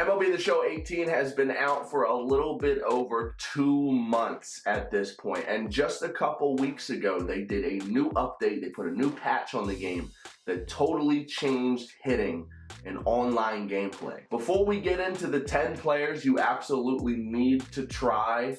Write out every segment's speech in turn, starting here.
MLB The Show 18 has been out for a little bit over 2 months at this point, and just a couple weeks ago they did a new update. They put a new patch on the game that totally changed hitting and online gameplay. Before we get into the 10 players you absolutely need to try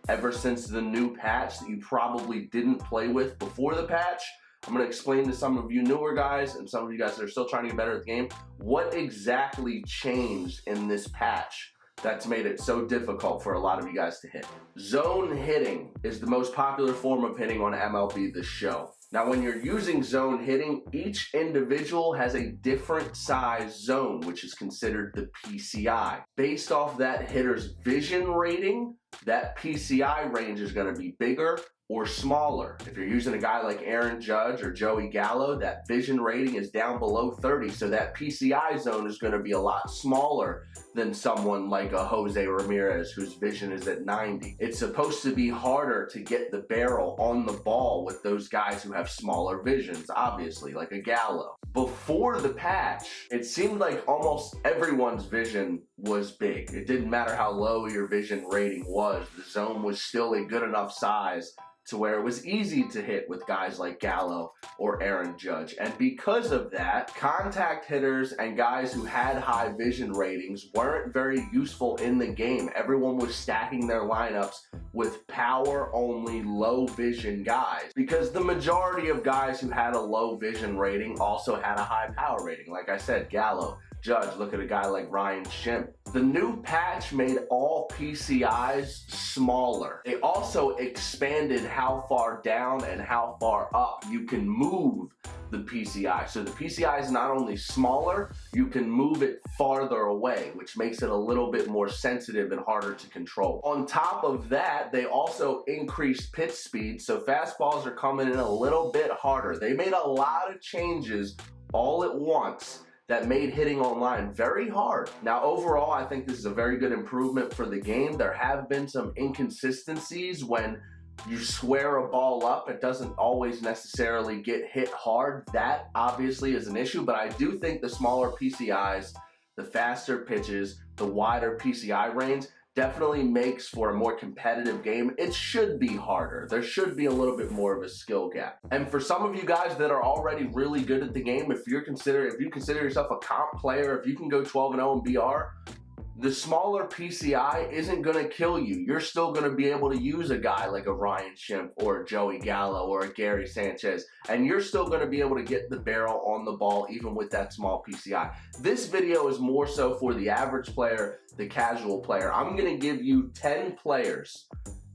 ever since the new patch that you probably didn't play with before the patch, I'm going to explain to some of you newer guys and some of you guys that are still trying to get better at the game what exactly changed in this patch that's made it so difficult for a lot of you guys to hit. Zone hitting is the most popular form of hitting on MLB The Show. Now when you're using zone hitting, each individual has a different size zone, which is considered the PCI. Based off that hitter's vision rating, that PCI range is going to be bigger or smaller. If you're using a guy like Aaron Judge or Joey Gallo, that vision rating is down below 30, so that PCI zone is going to be a lot smaller than someone like a Jose Ramirez whose vision is at 90. It's supposed to be harder to get the barrel on the ball with those guys who have smaller visions, obviously, like a Gallo. Before the patch, it seemed like almost everyone's vision was big. It didn't matter how low your vision rating was, the zone was still a good enough size to where it was easy to hit with guys like Gallo or Aaron Judge. And because of that, contact hitters and guys who had high vision ratings weren't very useful in the game. Everyone was stacking their lineups with power-only, low-vision guys because the majority of guys who had a low vision rating also had a high power rating. Like I said, Gallo, Judge, look at a guy like Ryan Schimpf. The new patch made all PCIs smaller. It also expanded how far down and how far up you can move the PCI. So the PCI is not only smaller, you can move it farther away, which makes it a little bit more sensitive and harder to control. On top of that, they also increased pitch speed, so fastballs are coming in a little bit harder. They made a lot of changes all at once that made hitting online very hard. Now overall, I think this is a very good improvement for the game. There have been some inconsistencies when you square a ball up, it doesn't always necessarily get hit hard. That obviously is an issue, but I do think the smaller PCIs, the faster pitches, the wider PCI range definitely makes for a more competitive game. It should be harder. There should be a little bit more of a skill gap. And for some of you guys that are already really good at the game, if you consider yourself a comp player, if you can go 12-0 in BR, the smaller PCI isn't going to kill you. You're still going to be able to use a guy like a Ryan Schimpf or a Joey Gallo or a Gary Sanchez, and you're still going to be able to get the barrel on the ball even with that small PCI. This video is more so for the average player, the casual player. I'm going to give you 10 players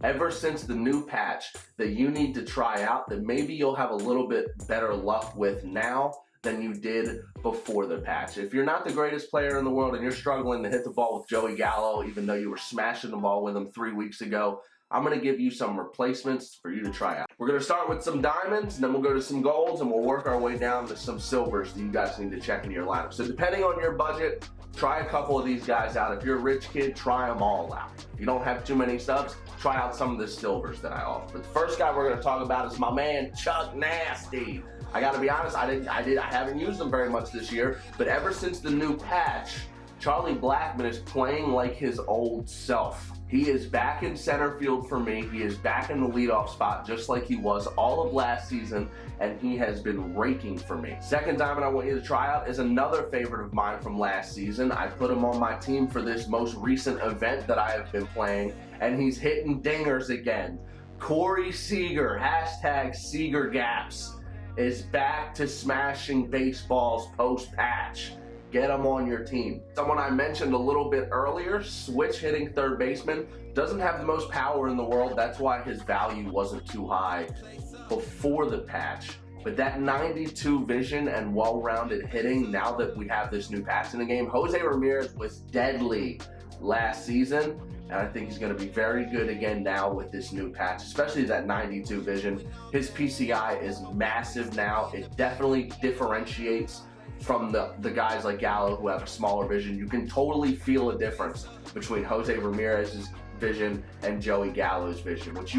ever since the new patch that you need to try out that maybe you'll have a little bit better luck with now than you did before the patch. If you're not the greatest player in the world and you're struggling to hit the ball with Joey Gallo, even though you were smashing the ball with him 3 weeks ago, I'm going to give you some replacements for you to try out. We're going to start with some diamonds, and then we'll go to some golds, and we'll work our way down to some silvers that you guys need to check in your lineup. So depending on your budget, try a couple of these guys out. If you're a rich kid, try them all out. If you don't have too many subs, try out some of the silvers that I offer. But the first guy we're going to talk about is my man, Chuck Nasty. I gotta be honest, I haven't used them very much this year, but ever since the new patch, Charlie Blackmon is playing like his old self. He is back in center field for me. He is back in the leadoff spot just like he was all of last season, and he has been raking for me. Second diamond I want you to try out is another favorite of mine from last season. I put him on my team for this most recent event that I have been playing, and he's hitting dingers again. Corey Seager, hashtag Seager Gaps, is back to smashing baseballs post-patch. Get him on your team. Someone I mentioned a little bit earlier, switch hitting third baseman, doesn't have the most power in the world. That's why his value wasn't too high before the patch. But that 92 vision and well-rounded hitting, now that we have this new patch in the game, Jose Ramirez was deadly last season, and I think he's going to be very good again now with this new patch, especially that 92 vision. His PCI is massive now. It definitely differentiates from the guys like Gallo who have a smaller vision. You can totally feel a difference between Jose Ramirez's vision and Joey Gallo's vision, which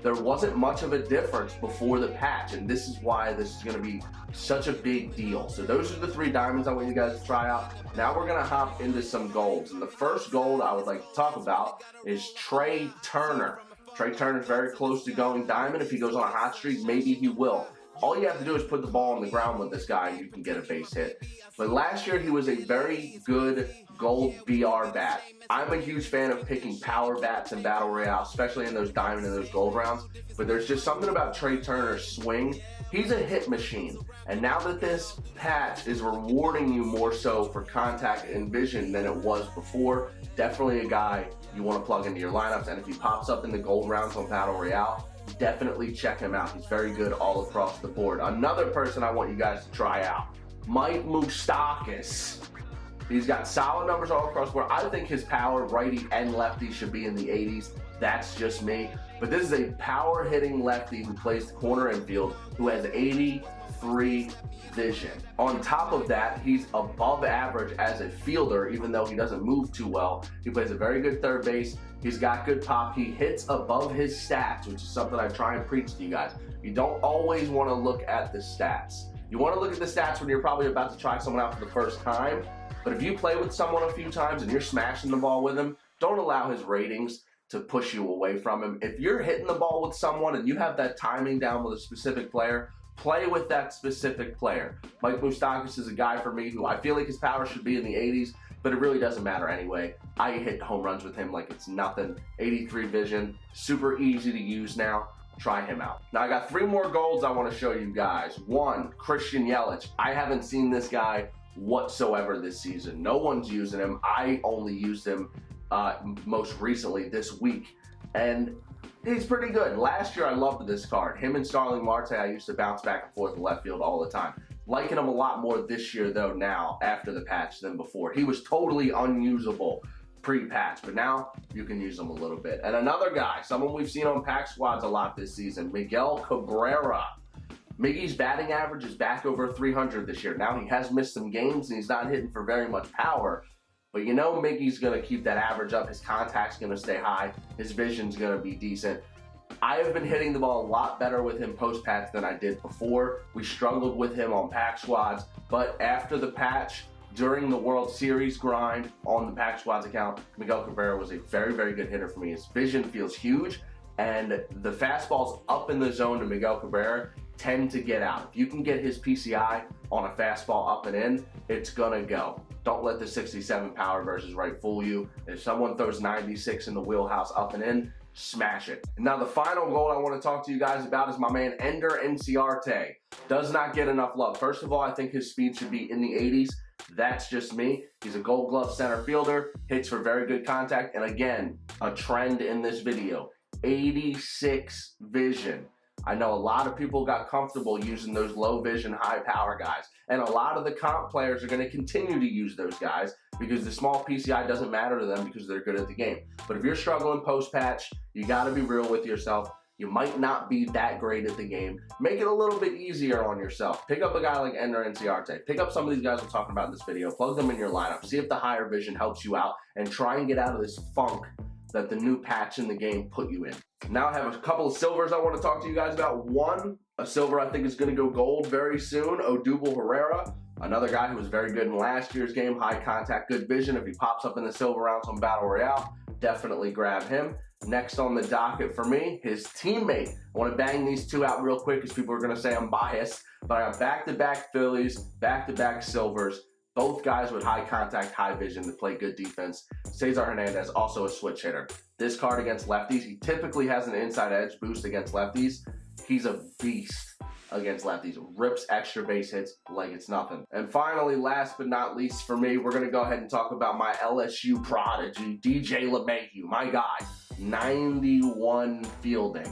there wasn't much of a difference before the patch, and this is why this is going to be such a big deal. So those are the 3 diamonds I want you guys to try out. Now we're going to hop into some golds, and the first gold I would like to talk about is Trey Turner. Trey Turner's very close to going diamond. If he goes on a hot streak, maybe he will. All you have to do is put the ball on the ground with this guy and you can get a base hit. But last year he was a very good gold BR bat. I'm a huge fan of picking power bats in Battle Royale, especially in those diamond and those gold rounds. But there's just something about Trey Turner's swing. He's a hit machine. And now that this patch is rewarding you more so for contact and vision than it was before, definitely a guy you want to plug into your lineups. And if he pops up in the gold rounds on Battle Royale, definitely check him out. He's very good all across the board. Another person I want you guys to try out, Mike Moustakas. He's got solid numbers all across the board. I think his power, righty and lefty, should be in the 80s. That's just me. But this is a power hitting lefty who plays the corner infield, who has 83 vision. On top of that, he's above average as a fielder, even though he doesn't move too well. He plays a very good third base. He's got good pop. He hits above his stats, which is something I try and preach to you guys. You don't always want to look at the stats. You want to look at the stats when you're probably about to try someone out for the first time. But if you play with someone a few times and you're smashing the ball with him, don't allow his ratings to push you away from him. If you're hitting the ball with someone and you have that timing down with a specific player, play with that specific player. Mike Moustakas is a guy for me who I feel like his power should be in the 80s, but it really doesn't matter anyway. I hit home runs with him like it's nothing. 83 vision, super easy to use now. Try him out. Now I got 3 more golds I want to show you guys. 1, Christian Yelich. I haven't seen this guy whatsoever this season. No one's using him. I only used him most recently this week, and he's pretty good. Last year I loved this card. Him and Starling Marte, I used to bounce back and forth in left field all the time. Liking him a lot more this year though now after the patch than before. He was totally unusable pre-patch, but now you can use him a little bit. And another guy, someone we've seen on pack squads a lot this season, Miguel Cabrera. Miggy's batting average is back over 300 this year. Now he has missed some games and he's not hitting for very much power, but you know Miggy's going to keep that average up. His contact's going to stay high. His vision's going to be decent. I have been hitting the ball a lot better with him post-patch than I did before. We struggled with him on pack squads, but after the patch, during the World Series grind on the pack squads account, Miguel Cabrera was a very, very good hitter for me. His vision feels huge, and the fastballs up in the zone to Miguel Cabrera tend to get out. If you can get his PCI on a fastball up and in, it's gonna go. Don't let the 67 power versus right fool you. If someone throws 96 in the wheelhouse up and in, smash it. Now the final goal I want to talk to you guys about is my man Ender Inciarte. Does not get enough love. First of all, I think his speed should be in the 80s. That's just me. He's a gold glove center fielder, hits for very good contact, and again, a trend in this video, 86 vision. I know a lot of people got comfortable using those low vision, high power guys. And a lot of the comp players are going to continue to use those guys because the small PCI doesn't matter to them because they're good at the game. But if you're struggling post-patch, you got to be real with yourself. You might not be that great at the game. Make it a little bit easier on yourself. Pick up a guy like Ender Inciarte. Pick up some of these guys I'm talking about in this video. Plug them in your lineup. See if the higher vision helps you out and try and get out of this funk that the new patch in the game put you in. Now I have a couple of silvers I want to talk to you guys about. One, a silver I think is going to go gold very soon, Odubel Herrera. Another guy who was very good in last year's game, high contact, good vision. If he pops up in the silver rounds on Battle Royale, definitely grab him. Next on the docket for me, his teammate. I want to bang these two out real quick because people are going to say I'm biased, but I got back-to-back Phillies, back-to-back silvers. Both guys with high contact, high vision to play good defense. Cesar Hernandez, also a switch hitter. This card against lefties, he typically has an inside edge boost against lefties. He's a beast against lefties. Rips extra base hits like it's nothing. And finally, last but not least for me, we're going to go ahead and talk about my LSU prodigy, DJ LeMahieu, my guy. 91 fielding.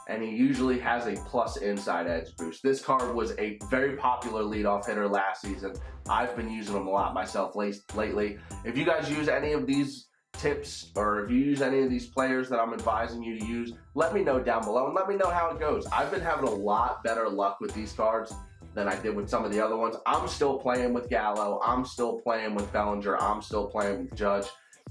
And he usually has a plus inside edge boost. This card was a very popular leadoff hitter last season. I've been using him a lot myself lately. If you guys use any of these tips or if you use any of these players that I'm advising you to use, let me know down below and let me know how it goes. I've been having a lot better luck with these cards than I did with some of the other ones. I'm still playing with Gallo. I'm still playing with Bellinger. I'm still playing with Judge.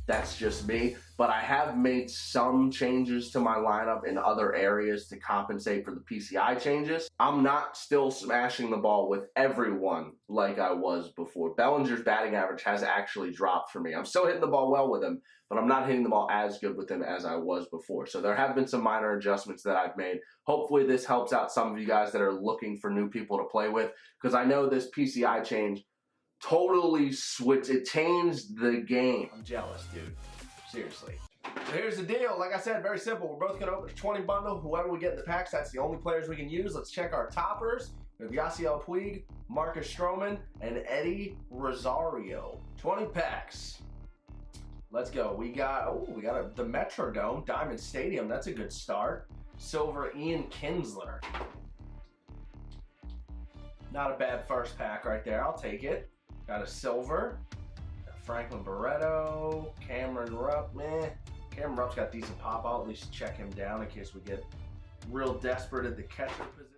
That's just me. But I have made some changes to my lineup in other areas to compensate for the PCI changes. I'm not still smashing the ball with everyone like I was before. Bellinger's batting average has actually dropped for me. I'm still hitting the ball well with him, but I'm not hitting the ball as good with him as I was before. So there have been some minor adjustments that I've made. Hopefully this helps out some of you guys that are looking for new people to play with, because I know this PCI change totally switched. It changed the game. I'm jealous, dude. Seriously. So here's the deal. Like I said, very simple. We're both going to open a 20 bundle. Whoever we get in the packs, that's the only players we can use. Let's check our toppers. We have Yasiel Puig, Marcus Stroman, and Eddie Rosario. 20 packs. Let's go. We got the Metrodome, Diamond Stadium. That's a good start. Silver, Ian Kinsler. Not a bad first pack right there. I'll take it. Got a silver. Franklin Barreto. Cameron Rupp. Meh. Cameron Rupp's got decent pop. I'll at least check him down in case we get real desperate at the catcher position.